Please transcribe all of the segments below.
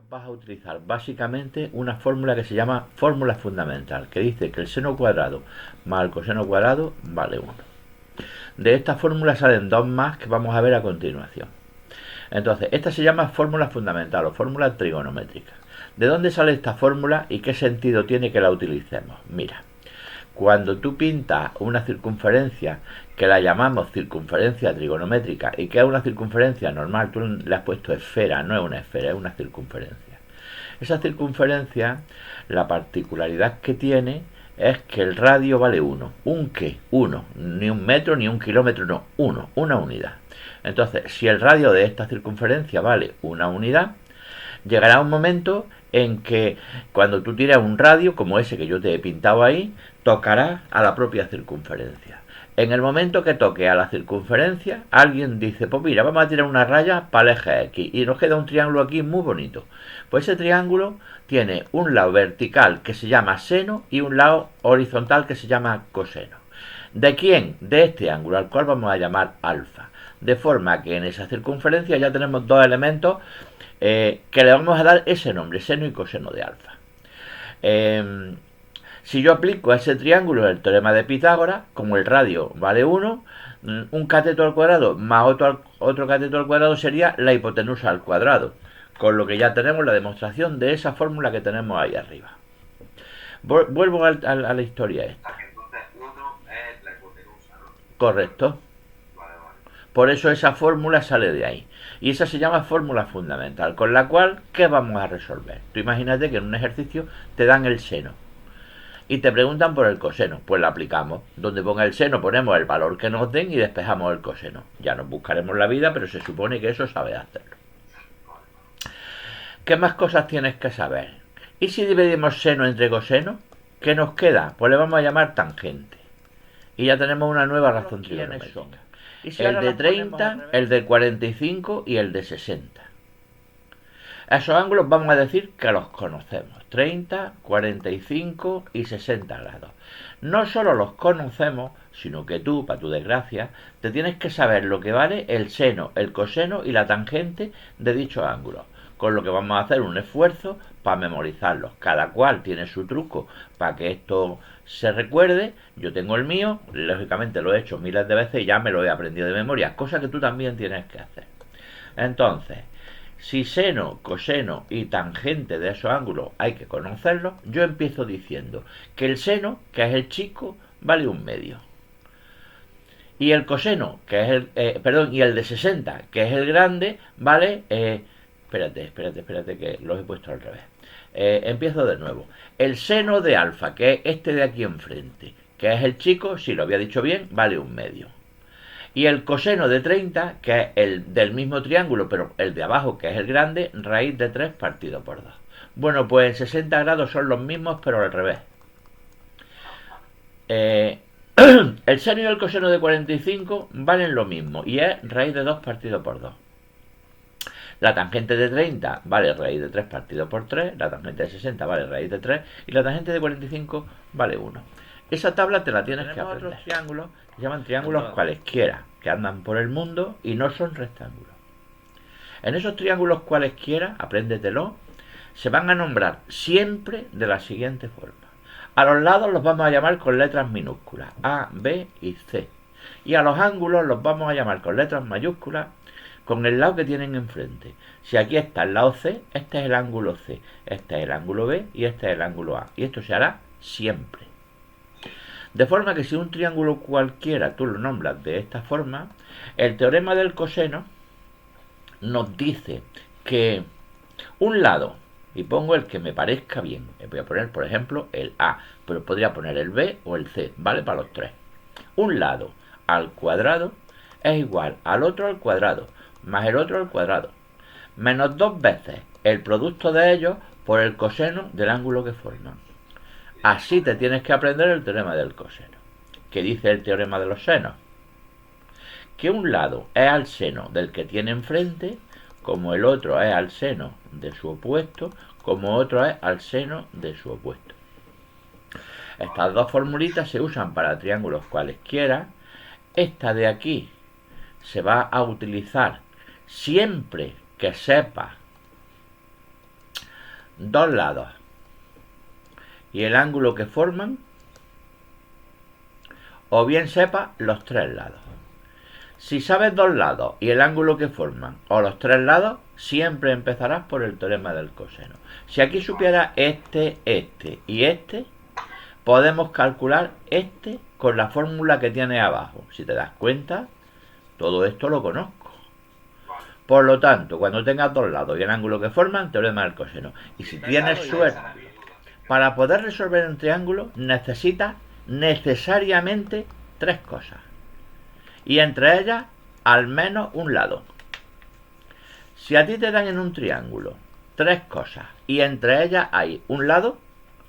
Vas a utilizar básicamente una fórmula que se llama fórmula fundamental, que dice que el seno cuadrado más el coseno cuadrado vale 1. De esta fórmula salen dos más que vamos a ver a continuación. Entonces, esta se llama fórmula fundamental o fórmula trigonométrica. ¿De dónde sale esta fórmula y qué sentido tiene que la utilicemos? Mira, cuando tú pintas una circunferencia que la llamamos circunferencia trigonométrica y que es una circunferencia normal, tú le has puesto esfera, no es una esfera, es una circunferencia. Esa circunferencia, la particularidad que tiene es que el radio vale 1. ¿Un qué? 1. Ni un metro ni un kilómetro, no. 1. Una unidad. Entonces, si el radio de esta circunferencia vale una unidad, llegará un momento en que cuando tú tiras un radio, como ese que yo te he pintado ahí, tocará a la propia circunferencia. En el momento que toque a la circunferencia, alguien dice, pues mira, vamos a tirar una raya para el eje X y nos queda un triángulo aquí muy bonito. Pues ese triángulo tiene un lado vertical que se llama seno y un lado horizontal que se llama coseno. ¿De quién? De este ángulo, al cual vamos a llamar alfa. De forma que en esa circunferencia ya tenemos dos elementos que le vamos a dar ese nombre, seno y coseno de alfa. Si yo aplico a ese triángulo el teorema de Pitágoras, como el radio vale 1, un cateto al cuadrado más otro cateto al cuadrado sería la hipotenusa al cuadrado, con lo que ya tenemos la demostración de esa fórmula que tenemos ahí arriba. Vuelvo a la historia esta. Entonces 1 es la hipotenusa, ¿no? Correcto. Vale. Por eso esa fórmula sale de ahí. Y esa se llama fórmula fundamental, con la cual, ¿qué vamos a resolver? Tú imagínate que en un ejercicio te dan el seno y te preguntan por el coseno. Pues la aplicamos. Donde ponga el seno ponemos el valor que nos den y despejamos el coseno. Ya nos buscaremos la vida, pero se supone que eso sabe hacerlo. ¿Qué más cosas tienes que saber? ¿Y si dividimos seno entre coseno? ¿Qué nos queda? Pues le vamos a llamar tangente. Y ya tenemos una nueva razón trigonométrica. El de 30, el de 45 y el de 60. Esos ángulos vamos a decir que los conocemos. 30, 45 y 60 grados. No solo los conocemos, sino que tú, para tu desgracia, te tienes que saber lo que vale el seno, el coseno y la tangente de dichos ángulos. Con lo que vamos a hacer un esfuerzo para memorizarlos. Cada cual tiene su truco para que esto se recuerde. Yo tengo el mío, lógicamente lo he hecho miles de veces y ya me lo he aprendido de memoria, cosa que tú también tienes que hacer. Entonces, si seno, coseno y tangente de esos ángulos hay que conocerlos, yo empiezo diciendo que el seno, que es el chico, vale 1/2. Y el coseno, que es el, y el de 60, que es el grande, vale... Espérate, que los he puesto al revés. Empiezo de nuevo. El seno de alfa, que es este de aquí enfrente, que es el chico, si lo había dicho bien, vale 1/2. Y el coseno de 30, que es el del mismo triángulo, pero el de abajo, que es el grande, raíz de 3 partido por 2. Bueno, pues en 60 grados son los mismos, pero al revés. El seno y el coseno de 45 valen lo mismo, y es raíz de 2 partido por 2. La tangente de 30 vale raíz de 3 partido por 3, la tangente de 60 vale raíz de 3 y la tangente de 45 vale 1. Esa tabla te la tienes que aprender. Otros triángulos que se llaman triángulos cualesquiera, que andan por el mundo y no son rectángulos. En esos triángulos cualesquiera, apréndetelo, se van a nombrar siempre de la siguiente forma. A los lados los vamos a llamar con letras minúsculas, A, B y C. Y a los ángulos los vamos a llamar con letras mayúsculas con el lado que tienen enfrente. Si aquí está el lado C, este es el ángulo C, este es el ángulo B y este es el ángulo A. Y esto se hará siempre. De forma que si un triángulo cualquiera tú lo nombras de esta forma, el teorema del coseno nos dice que un lado, y pongo el que me parezca bien, voy a poner por ejemplo el A, pero podría poner el B o el C, vale para los tres. Un lado al cuadrado es igual al otro al cuadrado, más el otro al cuadrado, menos 2 veces el producto de ellos por el coseno del ángulo que forman. Así te tienes que aprender el teorema del coseno. ¿Qué dice el teorema de los senos? Que un lado es al seno del que tiene enfrente, como el otro es al seno de su opuesto, como otro es al seno de su opuesto. Estas dos formulitas se usan para triángulos cualesquiera. Esta de aquí se va a utilizar siempre que sepa dos lados y el ángulo que forman, o bien sepas los tres lados. Si sabes dos lados y el ángulo que forman, o los tres lados, siempre empezarás por el teorema del coseno. Si aquí supieras este y este, podemos calcular este con la fórmula que tiene abajo. Si te das cuenta, todo esto lo conozco. Por lo tanto, cuando tengas dos lados y el ángulo que forman, teorema del coseno. Y si tienes suerte, para poder resolver un triángulo necesitas necesariamente tres cosas. Y entre ellas, al menos un lado. Si a ti te dan en un triángulo tres cosas y entre ellas hay un lado,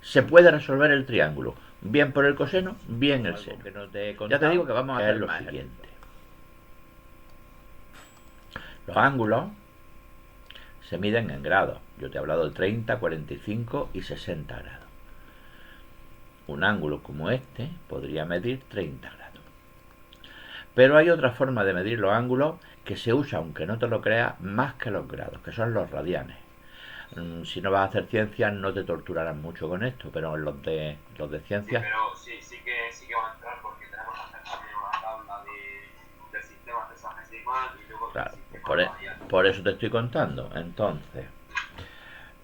se puede resolver el triángulo, bien por el coseno, bien el seno. Ya te digo que vamos a hacer lo siguiente. Los ángulos se miden en grados. Yo te he hablado de 30, 45 y 60 grados. Un ángulo como este podría medir 30 grados. Pero hay otra forma de medir los ángulos que se usa, aunque no te lo creas, más que los grados, que son los radianes. Si no vas a hacer ciencias no te torturarán mucho con esto, pero en los de ciencias... Sí, pero sí que va a entrar porque tenemos que hacer también una tabla de sistemas hexadecimal y luego Claro, sistemas por eso te estoy contando. Entonces,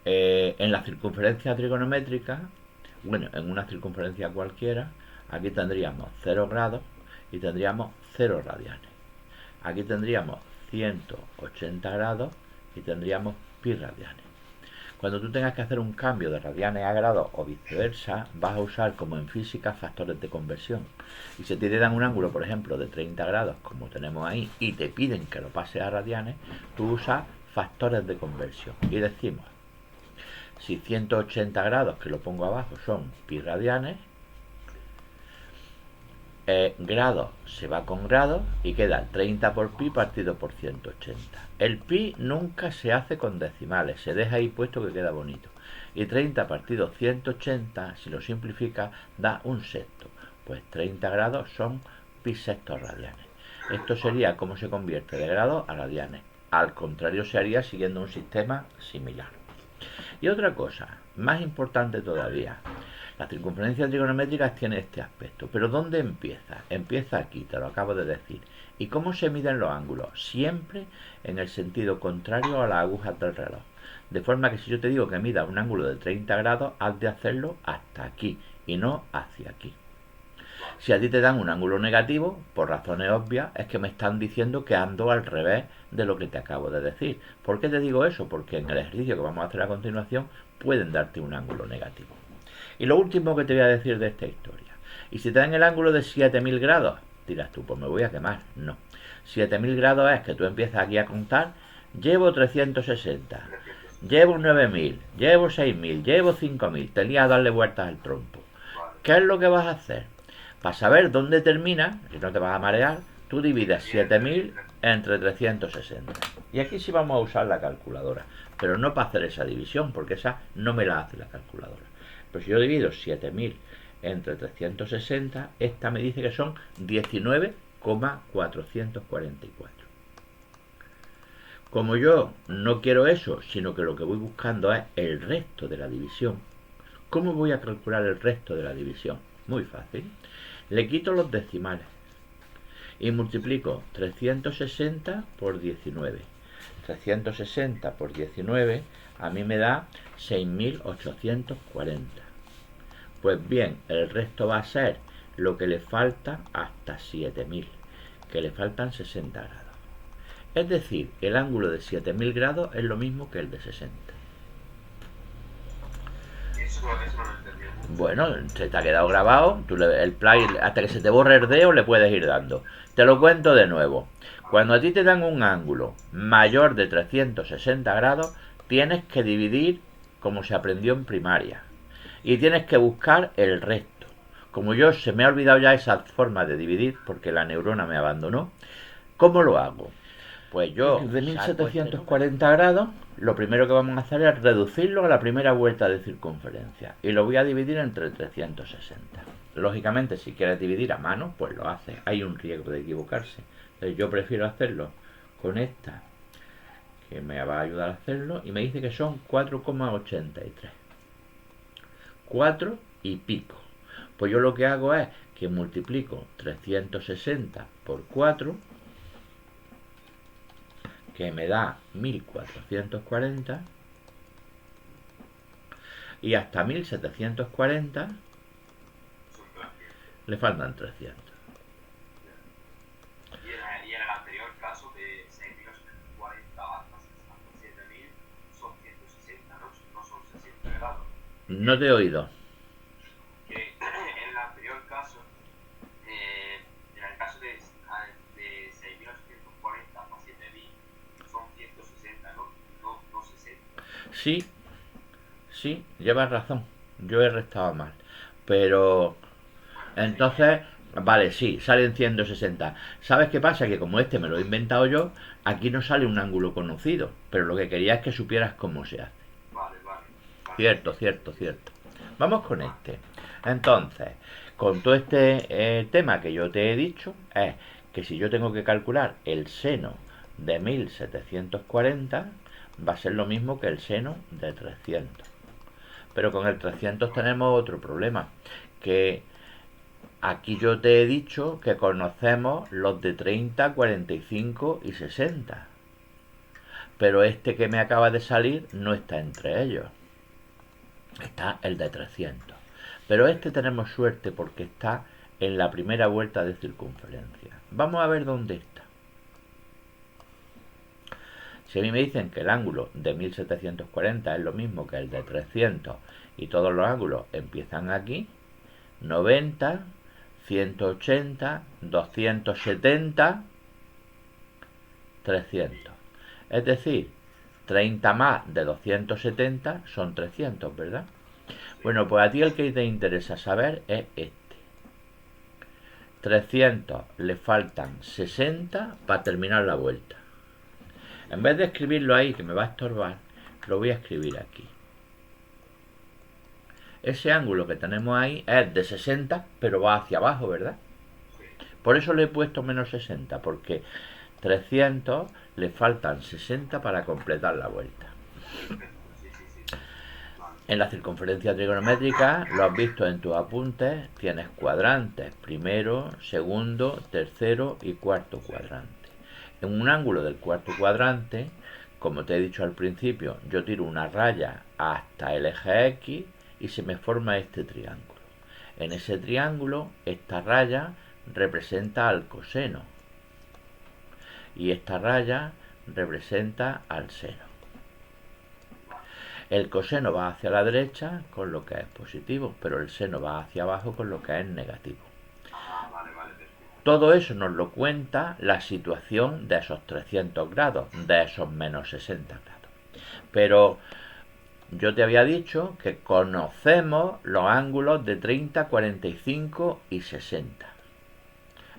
en la circunferencia trigonométrica, bueno, en una circunferencia cualquiera, aquí tendríamos 0 grados y tendríamos 0 radianes. Aquí tendríamos 180 grados y tendríamos pi radianes. Cuando tú tengas que hacer un cambio de radianes a grados o viceversa, vas a usar, como en física, factores de conversión. Y si te dan un ángulo, por ejemplo, de 30 grados, como tenemos ahí, y te piden que lo pases a radianes, tú usas factores de conversión. Y decimos, si 180 grados, que lo pongo abajo, son pi radianes, grados se va con grados y queda 30 por pi partido por 180. El pi nunca se hace con decimales, se deja ahí puesto que queda bonito. Y 30 partido 180, si lo simplifica, da un sexto. Pues 30 grados son pi sextos radianes. Esto sería cómo se convierte de grados a radianes. Al contrario, se haría siguiendo un sistema similar. Y otra cosa, más importante todavía, la circunferencia trigonométrica tiene este aspecto. ¿Pero dónde empieza? Empieza aquí, te lo acabo de decir. ¿Y cómo se miden los ángulos? Siempre en el sentido contrario a las agujas del reloj. De forma que si yo te digo que mida un ángulo de 30 grados, has de hacerlo hasta aquí y no hacia aquí. Si a ti te dan un ángulo negativo, por razones obvias, es que me están diciendo que ando al revés de lo que te acabo de decir. ¿Por qué te digo eso? Porque en el ejercicio que vamos a hacer a continuación pueden darte un ángulo negativo. Y lo último que te voy a decir de esta historia. Y si te dan el ángulo de 7000 grados, dirás tú, pues me voy a quemar. No. 7000 grados es que tú empiezas aquí a contar, llevo 360, llevo 9000, llevo 6000, llevo 5000, te lías a darle vueltas al trompo. ¿Qué es lo que vas a hacer? Para saber dónde termina, si no te vas a marear, tú divides 7000 entre 360. Y aquí sí vamos a usar la calculadora, pero no para hacer esa división, porque esa no me la hace la calculadora. Pero si yo divido 7000 entre 360, esta me dice que son 19,444. Como yo no quiero eso, sino que lo que voy buscando es el resto de la división, ¿cómo voy a calcular el resto de la división? Muy fácil. Le quito los decimales y multiplico 360 por 19. 360 por 19 a mí me da 6.840. Pues bien, el resto va a ser lo que le falta hasta 7.000, que le faltan 60 grados. Es decir, el ángulo de 7.000 grados es lo mismo que el de 60. Eso no lo entendí. Bueno, se te ha quedado grabado. El play, hasta que se te borre el dedo, le puedes ir dando. Te lo cuento de nuevo. Cuando a ti te dan un ángulo mayor de 360 grados, tienes que dividir como se aprendió en primaria. Y tienes que buscar el resto. Como yo se me ha olvidado ya esa forma de dividir, porque la neurona me abandonó, ¿cómo lo hago? Pues yo, de 1740 grados, lo primero que vamos a hacer es reducirlo a la primera vuelta de circunferencia. Y lo voy a dividir entre 360. Lógicamente, si quieres dividir a mano, pues lo haces. Hay un riesgo de equivocarse. Entonces yo prefiero hacerlo con esta, que me va a ayudar a hacerlo, y me dice que son 4,83. 4 y pico. Pues yo lo que hago es que multiplico 360 por 4, que me da 1440, y hasta 1740 le faltan 300. Y en el anterior caso de 6.840 hasta 7.000 son 160, ¿no? No son 60 grados. No te he oído. Que en el anterior caso, en el caso de 6.840 hasta 7.000 son 160, no 60. Sí, llevas razón. Yo he restado mal. Pero entonces, vale, sí, salen 160. ¿Sabes qué pasa? Que como este me lo he inventado yo, aquí no sale un ángulo conocido. Pero lo que quería es que supieras cómo se hace. Vale. Cierto. Vamos con este. Entonces, con todo este tema que yo te he dicho, es que si yo tengo que calcular el seno de 1740, va a ser lo mismo que el seno de 300. Pero con el 300 tenemos otro problema, que aquí yo te he dicho que conocemos los de 30, 45 y 60. Pero este que me acaba de salir no está entre ellos. Está el de 300. Pero este tenemos suerte porque está en la primera vuelta de circunferencia. Vamos a ver dónde está. Si a mí me dicen que el ángulo de 1740 es lo mismo que el de 300 y todos los ángulos empiezan aquí, 90, 180, 270, 300. Es decir, 30 más de 270 son 300, ¿verdad? Bueno, pues a ti el que te interesa saber es este. 300 le faltan 60 para terminar la vuelta. En vez de escribirlo ahí, que me va a estorbar, lo voy a escribir aquí. Ese ángulo que tenemos ahí es de 60, pero va hacia abajo, ¿verdad? Por eso le he puesto menos 60, porque 300 le faltan 60 para completar la vuelta. En la circunferencia trigonométrica, lo has visto en tus apuntes, tienes cuadrantes, primero, segundo, tercero y cuarto cuadrante. En un ángulo del cuarto cuadrante, como te he dicho al principio, yo tiro una raya hasta el eje X y se me forma este triángulo. En ese triángulo, esta raya representa al coseno y esta raya representa al seno. El coseno va hacia la derecha con lo que es positivo, pero el seno va hacia abajo con lo que es negativo. Todo eso nos lo cuenta la situación de esos 300 grados, de esos menos 60 grados. Pero yo te había dicho que conocemos los ángulos de 30, 45 y 60.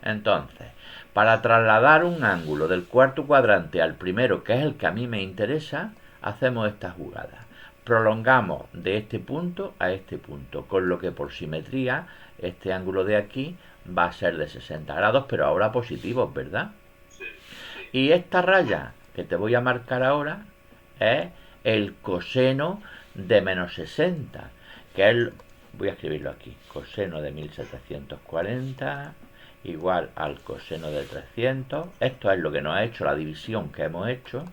Entonces, para trasladar un ángulo del cuarto cuadrante al primero, que es el que a mí me interesa, hacemos esta jugada. Prolongamos de este punto a este punto, con lo que por simetría este ángulo de aquí va a ser de 60 grados, pero ahora positivos, ¿verdad? Sí. Y esta raya que te voy a marcar ahora es el coseno de menos 60, que es, voy a escribirlo aquí, coseno de 1740 igual al coseno de 300. Esto es lo que nos ha hecho la división que hemos hecho.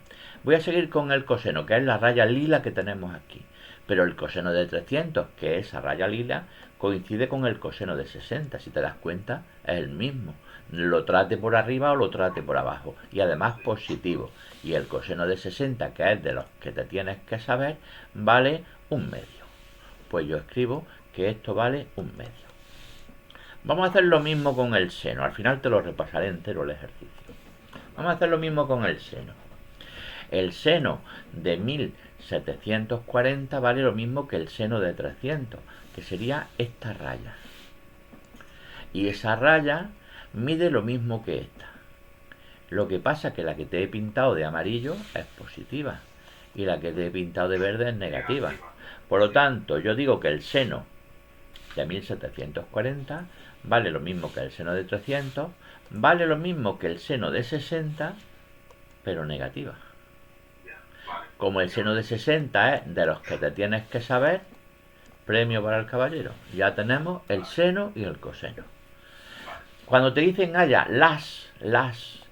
Voy a seguir con el coseno, que es la raya lila que tenemos aquí. Pero el coseno de 300, que es esa raya lila, coincide con el coseno de 60. Si te das cuenta, es el mismo. Lo trate por arriba o lo trate por abajo. Y además positivo. Y el coseno de 60, que es de los que te tienes que saber, vale 1/2. Pues yo escribo que esto vale 1/2. Vamos a hacer lo mismo con el seno. Al final te lo repasaré entero el ejercicio. Vamos a hacer lo mismo con el seno. El seno de 1740 vale lo mismo que el seno de 300, que sería esta raya. Y esa raya mide lo mismo que esta. Lo que pasa es que la que te he pintado de amarillo es positiva y la que te he pintado de verde es negativa. Por lo tanto, yo digo que el seno de 1740 vale lo mismo que el seno de 300, vale lo mismo que el seno de 60, pero negativa. Como el seno de 60 es de los que te tienes que saber, premio para el caballero. Ya tenemos el seno y el coseno. Cuando te dicen haya las,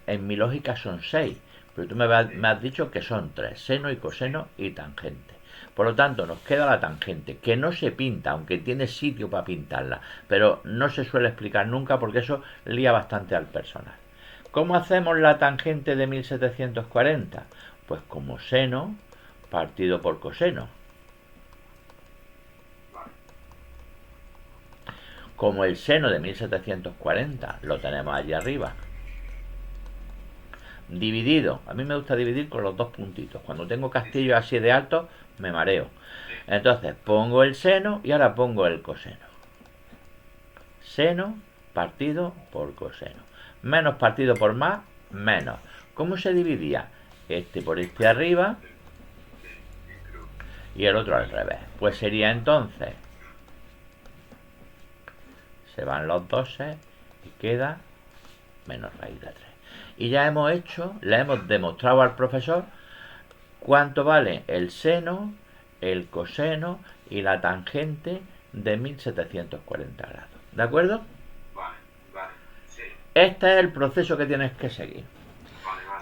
en mi lógica son 6, pero tú me has dicho que son 3, seno y coseno y tangente. Por lo tanto, nos queda la tangente, que no se pinta, aunque tiene sitio para pintarla, pero no se suele explicar nunca porque eso lía bastante al personal. ¿Cómo hacemos la tangente de 1740? Pues como seno partido por coseno. Como el seno de 1740 lo tenemos allí arriba. Dividido. A mí me gusta dividir con los dos puntitos. Cuando tengo castillos así de altos, me mareo. Entonces pongo el seno y ahora pongo el coseno. Seno partido por coseno. Menos partido por más, menos. ¿Cómo se dividía? Este por este arriba y el otro al revés. Pues sería entonces, se van los doses y queda menos raíz de 3. Y ya hemos hecho, le hemos demostrado al profesor cuánto vale el seno, el coseno y la tangente de 1740 grados. ¿De acuerdo? Vale, sí. Este es el proceso que tienes que seguir.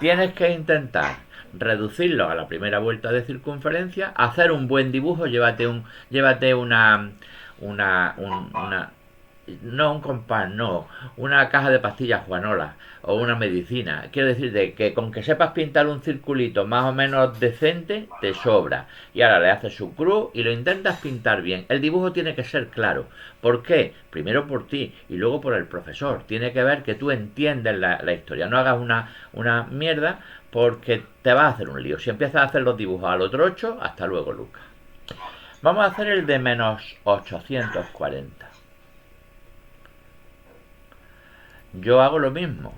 Tienes que intentar reducirlo a la primera vuelta de circunferencia, hacer un buen dibujo, llévate una no un compás, no, una caja de pastillas Juanola o una medicina. Quiero decir de que con que sepas pintar un circulito más o menos decente, te sobra. Y ahora le haces su cruz y lo intentas pintar bien. El dibujo tiene que ser claro. ¿Por qué? Primero por ti y luego por el profesor. Tiene que ver que tú entiendes la historia. No hagas una mierda porque te vas a hacer un lío. Si empiezas a hacer los dibujos al otro 8, hasta luego, Lucas. Vamos a hacer el de menos 840. Yo hago lo mismo.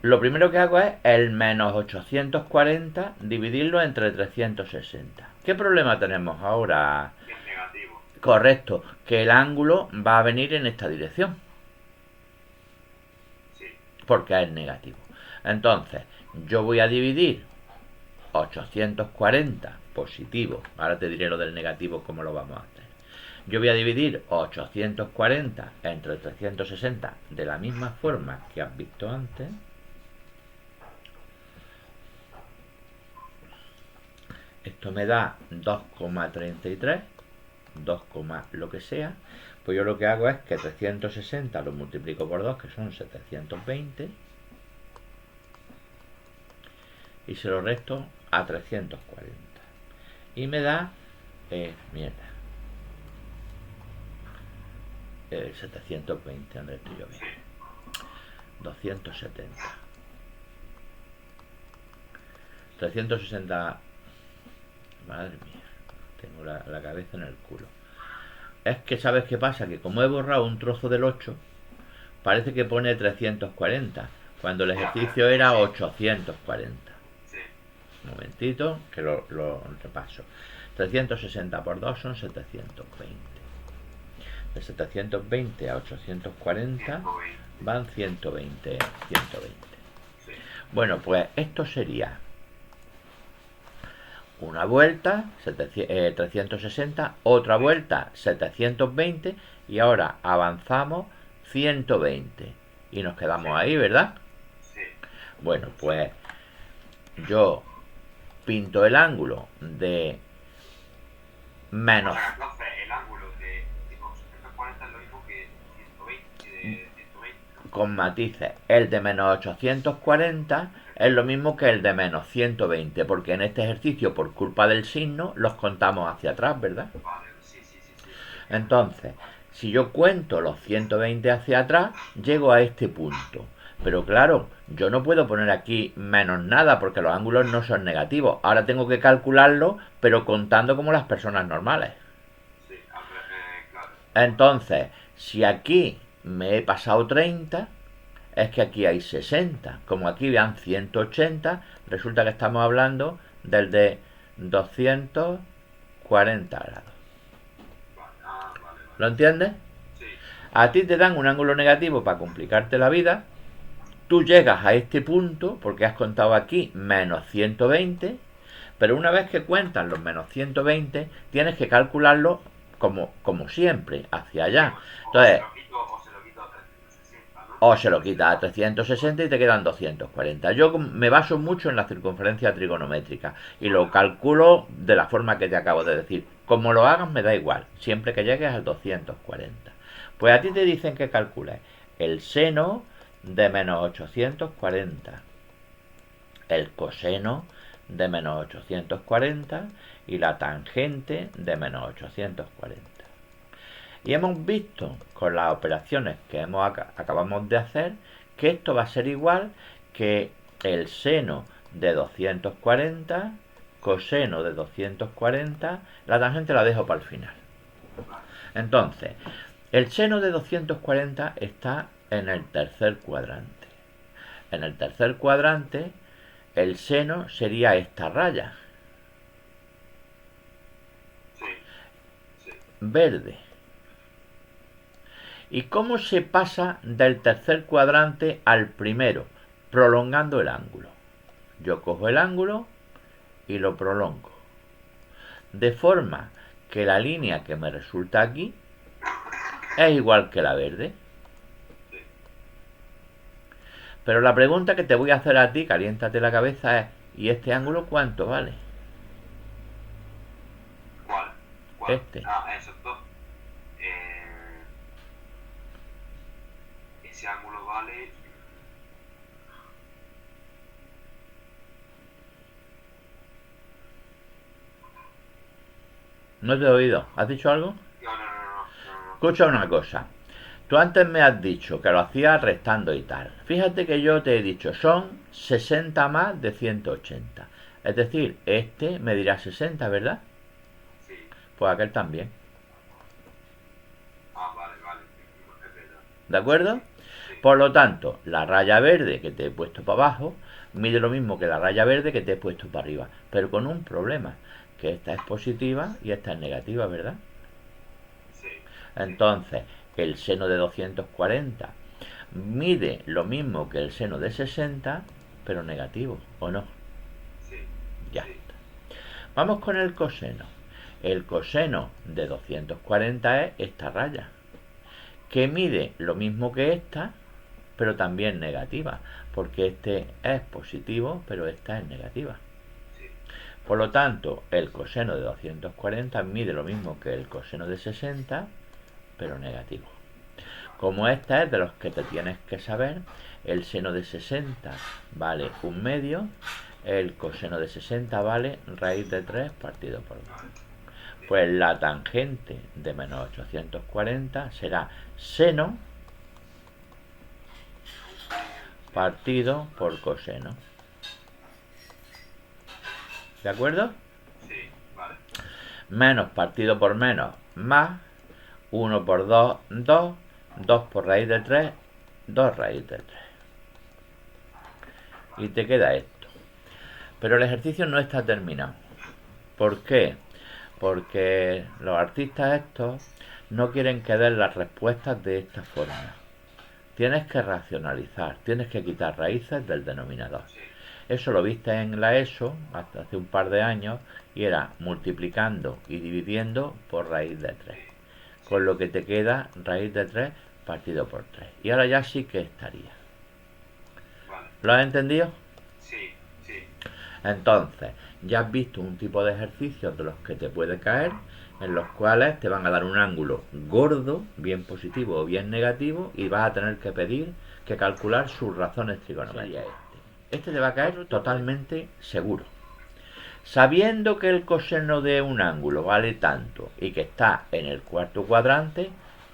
Lo primero que hago es el menos 840 dividirlo entre 360. ¿Qué problema tenemos ahora? Es negativo. Correcto, que el ángulo va a venir en esta dirección. Sí. Porque es negativo. Entonces, yo voy a dividir 840 positivo. Ahora te diré lo del negativo, cómo lo vamos a hacer. Yo voy a dividir 840 entre 360 de la misma forma que has visto antes. Esto me da 2,33, 2, lo que sea. Pues yo lo que hago es que 360 lo multiplico por 2, que son 720. Y se lo resto a 340. Y me da... mierda. 720, Andrés, estoy yo bien. 270. 360. Madre mía, tengo la cabeza en el culo. Es que, ¿sabes qué pasa? Que como he borrado un trozo del 8, parece que pone 340, cuando el ejercicio era 840. Un momentito, que lo repaso. 360 por 2 son 720. De 720 a 840 van 120. Bueno, pues esto sería una vuelta 360, otra vuelta 720 y ahora avanzamos 120 y nos quedamos ahí, ¿verdad? Sí. Bueno, pues yo pinto el ángulo de menos... Entonces, el ángulo de 840 es lo mismo que 120, con matices. El de menos 840 es lo mismo que el de menos 120, porque en este ejercicio, por culpa del signo, los contamos hacia atrás, ¿verdad? Vale, sí. Entonces, si yo cuento los 120 hacia atrás, llego a este punto. Pero claro, yo no puedo poner aquí menos nada porque los ángulos no son negativos. Ahora tengo que calcularlo, pero contando como las personas normales. Sí, claro. Entonces, si aquí me he pasado 30, es que aquí hay 60. Como aquí vean 180, resulta que estamos hablando del de 240 grados. Vale. ¿Lo entiendes? Sí. A ti te dan un ángulo negativo para complicarte la vida Tú llegas a este punto porque has contado aquí menos 120, pero una vez que cuentas los menos 120, tienes que calcularlo como siempre, hacia allá. Entonces, O se lo quito a 360, ¿no? o se lo quitas a 360 y te quedan 240. Yo me baso mucho en la circunferencia trigonométrica y lo calculo de la forma que te acabo de decir. Como lo hagas me da igual, siempre que llegues al 240. Pues a ti te dicen que calcules el seno de menos 840, el coseno de menos 840 y la tangente de menos 840. Y hemos visto con las operaciones que acabamos de hacer que esto va a ser igual que el seno de 240, coseno de 240, la tangente la dejo para el final. Entonces, el seno de 240 está en el tercer cuadrante. En el tercer cuadrante, el seno sería esta raya. Sí. Verde. ¿Y cómo se pasa del tercer cuadrante al primero? Prolongando el ángulo. Yo cojo el ángulo y lo prolongo. De forma que la línea que me resulta aquí es igual que la verde. Pero la pregunta que te voy a hacer a ti, caliéntate la cabeza, es: ¿y este ángulo cuánto vale? ¿Cuál? Este. Esos dos. Ese ángulo vale... No te he oído. ¿Has dicho algo? No. Escucha una cosa. Tú antes me has dicho que lo hacías restando y tal. Fíjate que yo te he dicho, son 60 más de 180. Es decir, este me dirá 60, ¿verdad? Sí. Pues aquel también. Vale. Es verdad. ¿De acuerdo? Sí. Por lo tanto, la raya verde que te he puesto para abajo mide lo mismo que la raya verde que te he puesto para arriba. Pero con un problema, que esta es positiva y esta es negativa, ¿verdad? Sí. Entonces, el seno de 240 mide lo mismo que el seno de 60, pero negativo, ¿o no? Sí. Ya Sí. está. Vamos con el coseno. El coseno de 240 es esta raya, que mide lo mismo que esta, pero también negativa, porque este es positivo, pero esta es negativa. Sí. Por lo tanto, el coseno de 240 mide lo mismo que el coseno de 60, pero negativo. Como esta es de los que te tienes que saber, el seno de 60 vale 1/2, el coseno de 60 vale raíz de 3 partido por 2. Pues la tangente de menos 840 será seno partido por coseno. ¿De acuerdo? Sí. Vale. Menos partido por menos más 1 por 2, 2, 2 por raíz de 3, 2 raíz de 3. Y te queda esto. Pero el ejercicio no está terminado. ¿Por qué? Porque los artistas estos no quieren que den las respuestas de esta forma. Tienes que racionalizar, tienes que quitar raíces del denominador. Sí. Eso lo viste en la ESO hasta hace un par de años y era multiplicando y dividiendo por raíz de 3. Con lo que te queda raíz de 3 partido por 3. Y ahora ya sí que estaría. Vale. ¿Lo has entendido? Sí. Entonces, ya has visto un tipo de ejercicios de los que te puede caer, en los cuales te van a dar un ángulo gordo, bien positivo o bien negativo, y vas a tener que calcular sus razones trigonométricas. Este te va a caer totalmente seguro. Sabiendo que el coseno de un ángulo vale tanto y que está en el cuarto cuadrante,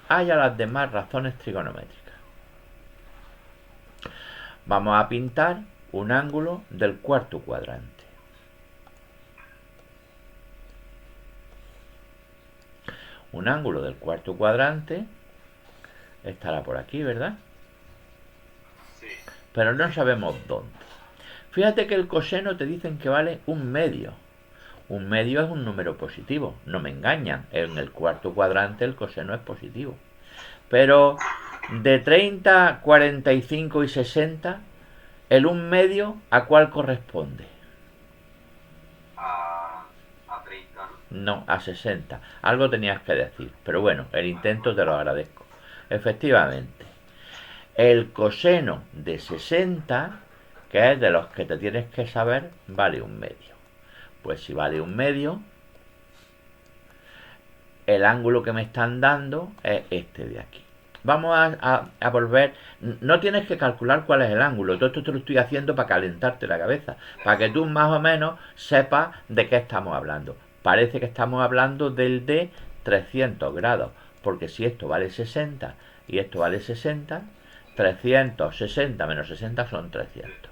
haya las demás razones trigonométricas. Vamos a pintar un ángulo del cuarto cuadrante. Un ángulo del cuarto cuadrante estará por aquí, ¿verdad? Sí. Pero no sabemos dónde. Fíjate que el coseno te dicen que vale 1/2. 1/2 es un número positivo, no me engañan. En el cuarto cuadrante el coseno es positivo. Pero De 30, 45 y 60, el 1 medio, ¿a cuál corresponde? A 30, ¿no? No, a 60. Algo tenías que decir, pero bueno, el intento te lo agradezco. Efectivamente, el coseno de 60, que es de los que te tienes que saber, vale 1 medio. Pues si vale 1 medio, el ángulo que me están dando es este de aquí. Vamos a volver. No tienes que calcular cuál es el ángulo. Todo esto te lo estoy haciendo para calentarte la cabeza. Para que tú más o menos sepas de qué estamos hablando. Parece que estamos hablando del de 300 grados. Porque si esto vale 60 y esto vale 60, 360 menos 60 son 300.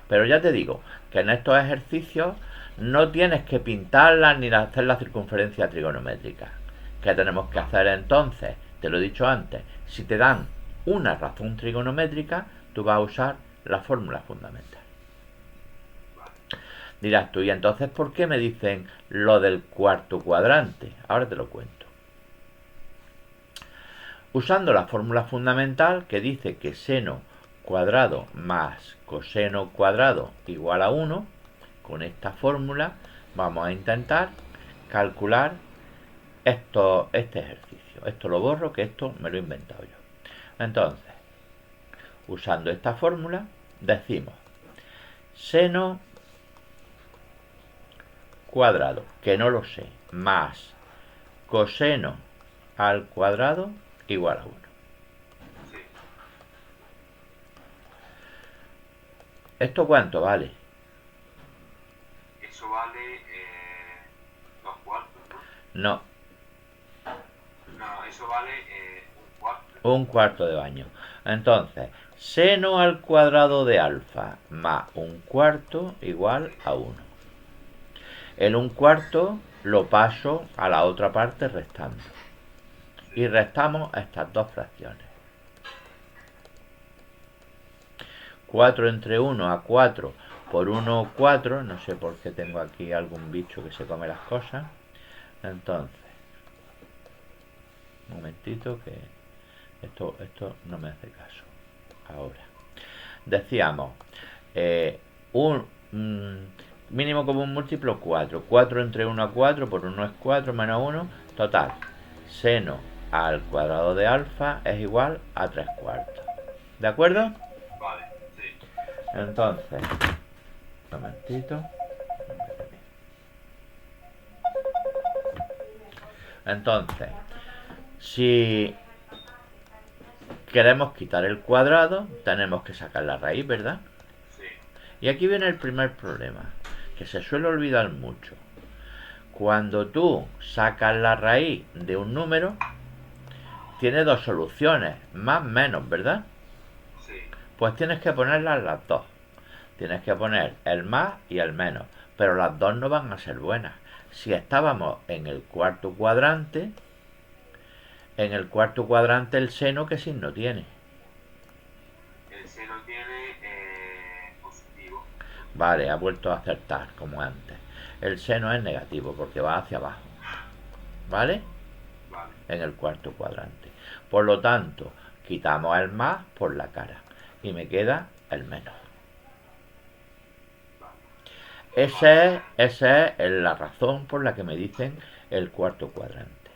Pero ya te digo que en estos ejercicios no tienes que pintarlas ni hacer la circunferencia trigonométrica. ¿Qué tenemos que hacer entonces? Te lo he dicho antes. Si te dan una razón trigonométrica, tú vas a usar la fórmula fundamental. Dirás tú, ¿y entonces por qué me dicen lo del cuarto cuadrante? Ahora te lo cuento. Usando la fórmula fundamental que dice que seno cuadrado más coseno cuadrado igual a 1, con esta fórmula vamos a intentar calcular este ejercicio. Esto lo borro, que esto me lo he inventado yo. Entonces, usando esta fórmula, decimos seno cuadrado, que no lo sé, más coseno al cuadrado igual a 1. Sí. ¿Esto cuánto vale? Eso vale 2 cuartos, ¿no? No, No, eso vale 1 cuarto. un cuarto de baño. Entonces, seno al cuadrado de alfa más un cuarto igual a 1. El 1 cuarto lo paso a la otra parte restando. Y restamos estas dos fracciones. 4 entre 1 a 4 por 1, 4. No sé por qué tengo aquí algún bicho que se come las cosas. Entonces, un momentito que esto no me hace caso. Ahora, decíamos, un mínimo común múltiplo 4. 4 entre 1 a 4 por 1 es 4 menos 1. Total, seno al cuadrado de alfa es igual a 3 cuartos. ¿De acuerdo? Vale, sí. Entonces, un momentito. Entonces, si queremos quitar el cuadrado, tenemos que sacar la raíz, ¿verdad? Sí. Y aquí viene el primer problema, que se suele olvidar mucho. Cuando tú sacas la raíz de un número, tiene dos soluciones, más menos, ¿verdad? Sí. Pues tienes que ponerlas las dos. Tienes que poner el más y el menos, pero las dos no van a ser buenas. Si estábamos en el cuarto cuadrante, el seno, ¿qué signo tiene? El seno tiene positivo. Vale, ha vuelto a acertar como antes. El seno es negativo porque va hacia abajo. ¿Vale? Vale. En el cuarto cuadrante. Por lo tanto, quitamos el más por la cara y me queda el menos. Esa es la razón por la que me dicen el cuarto cuadrante.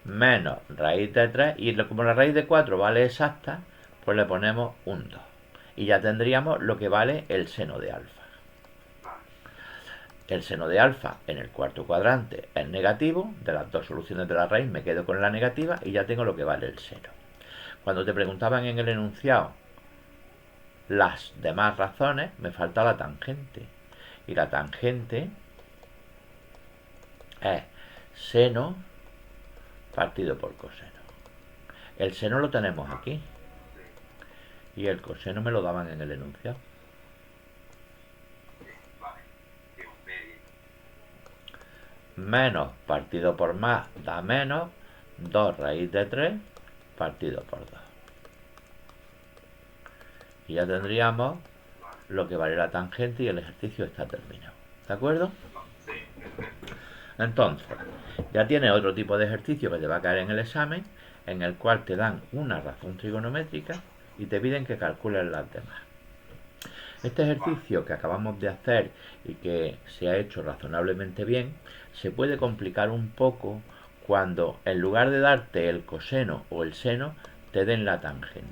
Menos raíz de 3, y como la raíz de 4 vale exacta, pues le ponemos un 2. Y ya tendríamos lo que vale el seno de alfa. El seno de alfa en el cuarto cuadrante es negativo. De las dos soluciones de la raíz me quedo con la negativa y ya tengo lo que vale el seno. Cuando te preguntaban en el enunciado las demás razones, me falta la tangente. Y la tangente es seno partido por coseno. El seno lo tenemos aquí. Y el coseno me lo daban en el enunciado. Vale. Que un medio. Menos partido por más da menos 2 raíz de 3 partido por 2. Y ya tendríamos lo que vale la tangente y el ejercicio está terminado. ¿De acuerdo? Sí, perfecto. Entonces, ya tienes otro tipo de ejercicio que te va a caer en el examen, en el cual te dan una razón trigonométrica y te piden que calcules las demás. Este ejercicio que acabamos de hacer y que se ha hecho razonablemente bien, se puede complicar un poco cuando en lugar de darte el coseno o el seno, te den la tangente.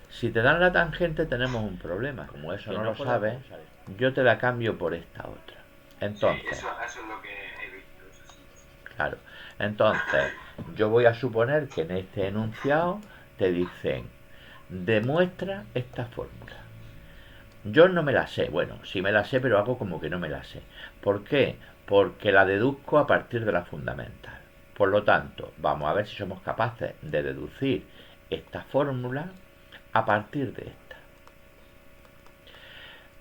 Si te dan la tangente tenemos un problema. Como eso no lo sabes, yo te la cambio por esta otra. Entonces, sí, eso es lo que he visto. Eso sí. claro. Entonces, yo voy a suponer que en este enunciado te dicen, demuestra esta fórmula. Yo no me la sé, bueno, sí me la sé, pero hago como que no me la sé. ¿Por qué? Porque la deduzco a partir de la fundamental. Por lo tanto, vamos a ver si somos capaces de deducir esta fórmula a partir de esta.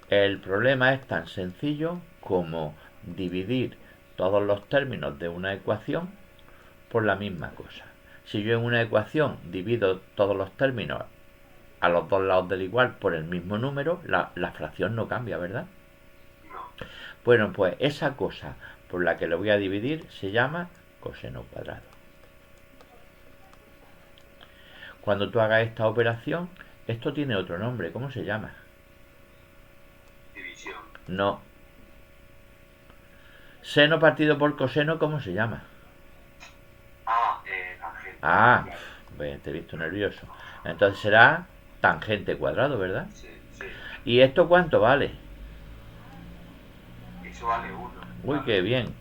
El problema es tan sencillo como dividir todos los términos de una ecuación por la misma cosa. Si yo en una ecuación divido todos los términos a los dos lados del igual por el mismo número, la fracción no cambia, ¿verdad? No. Bueno, pues esa cosa por la que lo voy a dividir se llama coseno cuadrado. Cuando tú hagas esta operación, esto tiene otro nombre, ¿cómo se llama? División. No. Seno partido por coseno, ¿cómo se llama? Tangente. Ah, te he visto nervioso. Entonces será tangente cuadrado, ¿verdad? Sí, sí. ¿Y esto cuánto vale? Eso vale 1. Uy, qué bien.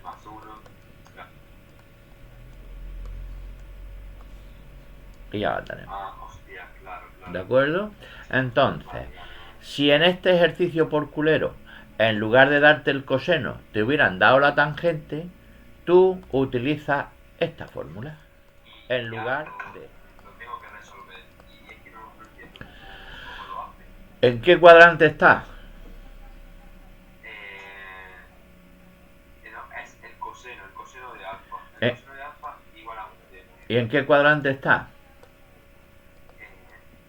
Más 1. Claro. Y ya la tenemos. Hostia, claro. ¿De acuerdo? Entonces, Vale. si en este ejercicio por culero, en lugar de darte el coseno, te hubieran dado la tangente, tú utilizas esta fórmula en lugar de... Lo tengo que resolver. Y es que no entiendo cómo lo hace. ¿En qué cuadrante está? No, es el coseno de alfa. Eh. El coseno de alfa igual a 1. ¿Y en qué cuadrante está?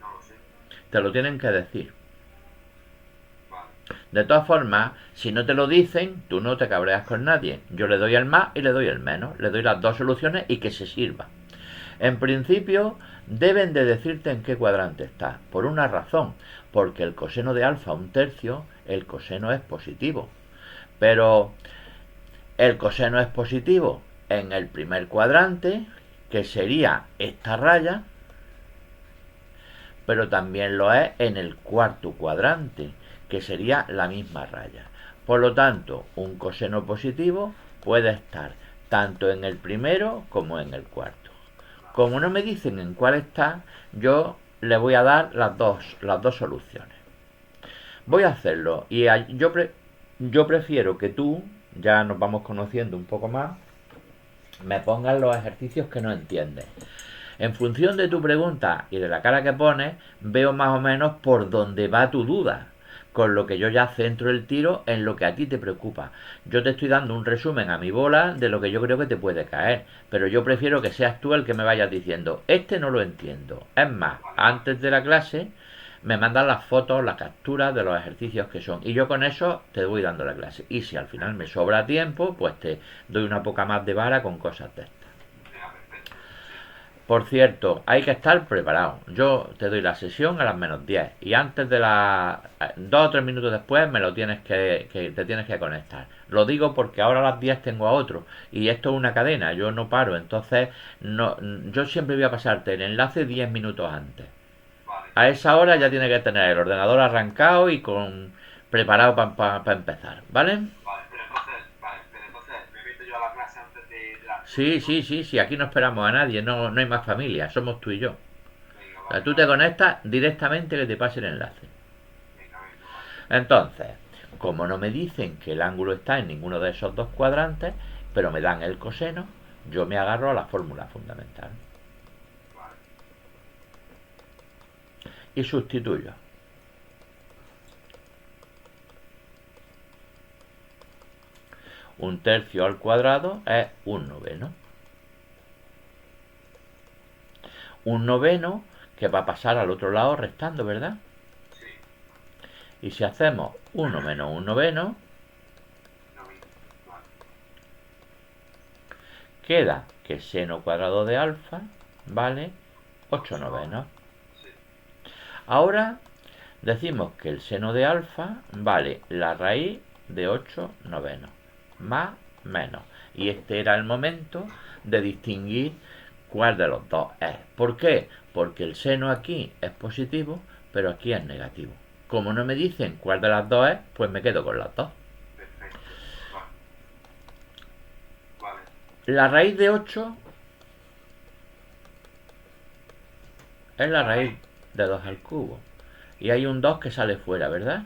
No lo sé. Te lo tienen que decir. Vale. De todas formas, si no te lo dicen, tú no te cabreas con nadie. Yo le doy el más y le doy el menos. Le doy las dos soluciones y que se sirva. En principio, deben de decirte en qué cuadrante está. Por una razón. Porque el coseno de alfa, 1/3, el coseno es positivo. Pero el coseno es positivo en el primer cuadrante, que sería esta raya, pero también lo es en el cuarto cuadrante, que sería la misma raya. Por lo tanto, un coseno positivo puede estar tanto en el primero como en el cuarto. Como no me dicen en cuál está, yo le voy a dar las dos soluciones. Voy a hacerlo y yo prefiero que tú, ya nos vamos conociendo un poco más, me pongas los ejercicios que no entiendes. En función de tu pregunta y de la cara que pones, veo más o menos por dónde va tu duda, con lo que yo ya centro el tiro en lo que a ti te preocupa. Yo te estoy dando un resumen a mi bola de lo que yo creo que te puede caer, pero yo prefiero que seas tú el que me vayas diciendo, este no lo entiendo. Es más, antes de la clase me mandan las fotos, las capturas de los ejercicios que son, y yo con eso te voy dando la clase. Y si al final me sobra tiempo, pues te doy una poca más de vara con cosas de estas. Por cierto, hay que estar preparado. Yo te doy la sesión a las -10 y antes de las 2 o 3 minutos después me lo tienes te tienes que conectar. Lo digo porque ahora a las 10 tengo a otro y esto es una cadena, yo no paro, entonces yo siempre voy a pasarte el enlace 10 minutos antes. Vale. A esa hora ya tiene que tener el ordenador arrancado y preparado para empezar, ¿vale? Vale, pero entonces me meto yo a la clase antes de la... Sí, aquí no esperamos a nadie, no hay más familia, somos tú y yo. Venga, O sea, tú te conectas directamente que te pase el enlace. Venga, vale. Entonces, como no me dicen que el ángulo está en ninguno de esos dos cuadrantes, pero me dan el coseno, yo me agarro a la fórmula fundamental. Vale. Y sustituyo. Un tercio al cuadrado es un noveno. Un noveno que va a pasar al otro lado restando, ¿verdad? Sí. Y si hacemos 1 menos un noveno, No, vale. queda que seno cuadrado de alfa vale 8 novenos. Sí. Ahora decimos que el seno de alfa vale la raíz de 8 novenos, más menos. Y este era el momento de distinguir cuál de los dos es. ¿Por qué? Porque el seno aquí es positivo, pero aquí es negativo. Como no me dicen cuál de las dos es, pues me quedo con las dos. Perfecto. Vale. Vale. La raíz de 8 es la raíz de 2 al cubo. Y hay un 2 que sale fuera, ¿verdad?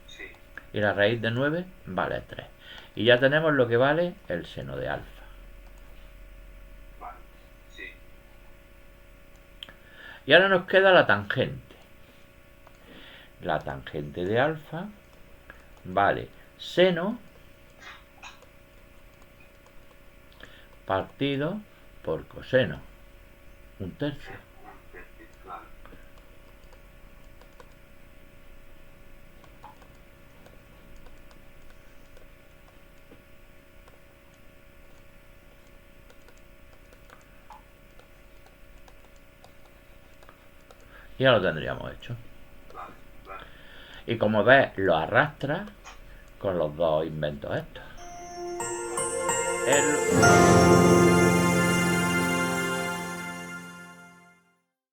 Sí. Y la raíz de 9 vale 3. Y ya tenemos lo que vale el seno de alfa. Vale. Sí. Y ahora nos queda la tangente. La tangente de alfa vale seno partido por coseno. Un tercio. Vale. Y ya lo tendríamos hecho. Vale. Vale. Y como ves, lo arrastra con los dos inventos estos. El